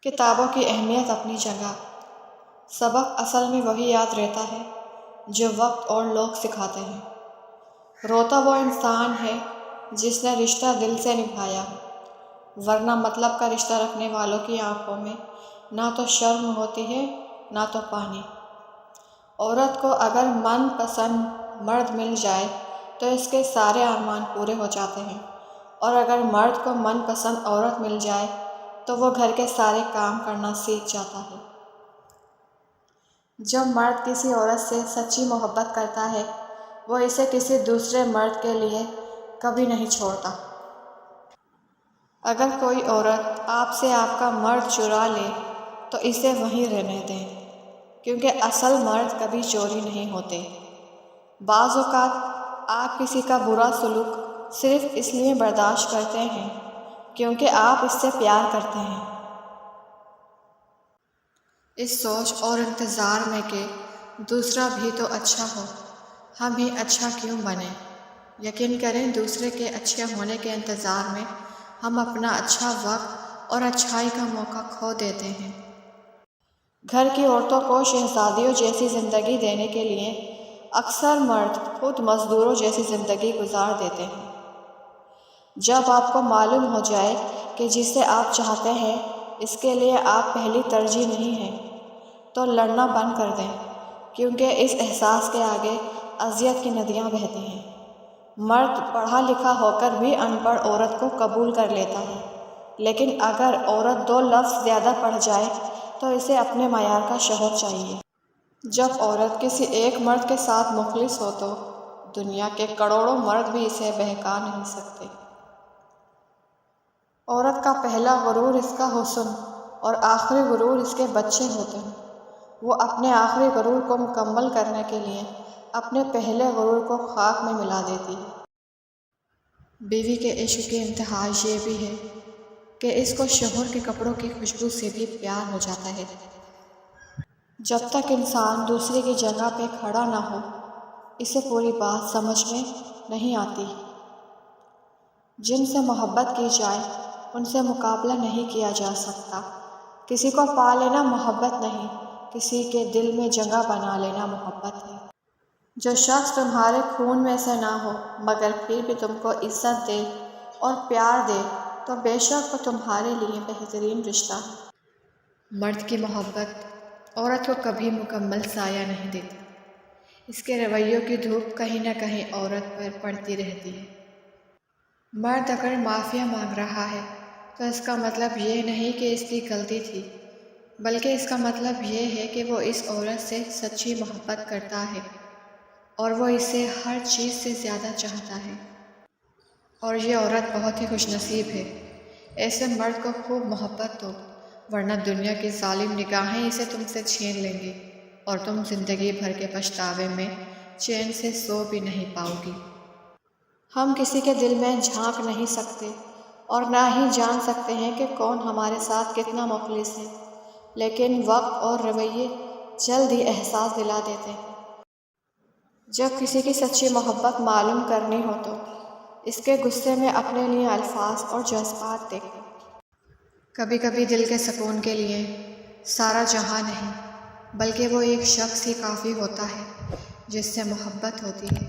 کتابوں کی اہمیت اپنی جگہ۔ سبق اصل میں وہی یاد رہتا ہے جو وقت اور لوگ سکھاتے ہیں۔ روتا وہ انسان ہے جس نے رشتہ دل سے نبھایا، ورنہ مطلب کا رشتہ رکھنے والوں کی آنکھوں میں نہ تو شرم ہوتی ہے نہ تو پانی۔ عورت کو اگر من پسند مرد مل جائے تو اس کے سارے ارمان پورے ہو جاتے ہیں، اور اگر مرد کو من پسند عورت مل جائے تو وہ گھر کے سارے کام کرنا سیکھ جاتا ہے۔ جب مرد کسی عورت سے سچی محبت کرتا ہے وہ اسے کسی دوسرے مرد کے لیے کبھی نہیں چھوڑتا۔ اگر کوئی عورت آپ سے آپ کا مرد چرا لے تو اسے وہیں رہنے دیں، کیونکہ اصل مرد کبھی چوری نہیں ہوتے۔ بعض اوقات آپ کسی کا برا سلوک صرف اس لیے برداشت کرتے ہیں کیونکہ آپ اس سے پیار کرتے ہیں، اس سوچ اور انتظار میں کہ دوسرا بھی تو اچھا ہو، ہم ہی اچھا کیوں بنیں۔ یقین کریں دوسرے کے اچھے ہونے کے انتظار میں ہم اپنا اچھا وقت اور اچھائی کا موقع کھو دیتے ہیں۔ گھر کی عورتوں کو شہزادیوں جیسی زندگی دینے کے لیے اکثر مرد خود مزدوروں جیسی زندگی گزار دیتے ہیں۔ جب آپ کو معلوم ہو جائے کہ جسے آپ چاہتے ہیں اس کے لیے آپ پہلی ترجیح نہیں ہیں تو لڑنا بند کر دیں، کیونکہ اس احساس کے آگے اذیت کی ندیاں بہتی ہیں۔ مرد پڑھا لکھا ہو کر بھی ان پڑھ عورت کو قبول کر لیتا ہے، لیکن اگر عورت 2 لفظ زیادہ پڑھ جائے تو اسے اپنے معیار کا شوہر چاہیے۔ جب عورت کسی ایک مرد کے ساتھ مخلص ہو تو دنیا کے کروڑوں مرد بھی اسے بہکا نہیں سکتے۔ عورت کا پہلا غرور اس کا حسن اور آخری غرور اس کے بچے ہوتے ہیں۔ وہ اپنے آخری غرور کو مکمل کرنے کے لیے اپنے پہلے غرور کو خاک میں ملا دیتی ہے۔ بیوی کے عشق کی انتہا یہ بھی ہے کہ اس کو شوہر کے کپڑوں کی خوشبو سے بھی پیار ہو جاتا ہے۔ جب تک انسان دوسرے کی جگہ پہ کھڑا نہ ہو اسے پوری بات سمجھ میں نہیں آتی۔ جن سے محبت کی جائے ان سے مقابلہ نہیں کیا جا سکتا۔ کسی کو پا لینا محبت نہیں، کسی کے دل میں جگہ بنا لینا محبت ہے۔ جو شخص تمہارے خون میں سے نہ ہو مگر پھر بھی تم کو عزت دے اور پیار دے تو بے شک وہ تمہارے لیے بہترین رشتہ ہے۔ مرد کی محبت عورت کو کبھی مکمل سایہ نہیں دیتی، اس کے رویوں کی دھوپ کہیں نہ کہیں عورت پر پڑتی رہتی ہے۔ مرد اگر معافی مانگ رہا ہے تو اس کا مطلب یہ نہیں کہ اس کی غلطی تھی، بلکہ اس کا مطلب یہ ہے کہ وہ اس عورت سے سچی محبت کرتا ہے اور وہ اسے ہر چیز سے زیادہ چاہتا ہے، اور یہ عورت بہت ہی خوش نصیب ہے۔ ایسے مرد کو خوب محبت دو، ورنہ دنیا کی ظالم نگاہیں اسے تم سے چھین لیں گے اور تم زندگی بھر کے پچھتاوے میں چین سے سو بھی نہیں پاؤ گی۔ ہم کسی کے دل میں جھانک نہیں سکتے اور نہ ہی جان سکتے ہیں کہ کون ہمارے ساتھ کتنا مخلص ہے، لیکن وقت اور رویے جلد ہی احساس دلا دیتے ہیں۔ جب کسی کی سچی محبت معلوم کرنی ہو تو اس کے غصے میں اپنے لیے الفاظ اور جذبات دیکھو۔ کبھی کبھی دل کے سکون کے لیے سارا جہاں نہیں، بلکہ وہ ایک شخص ہی کافی ہوتا ہے جس سے محبت ہوتی ہے۔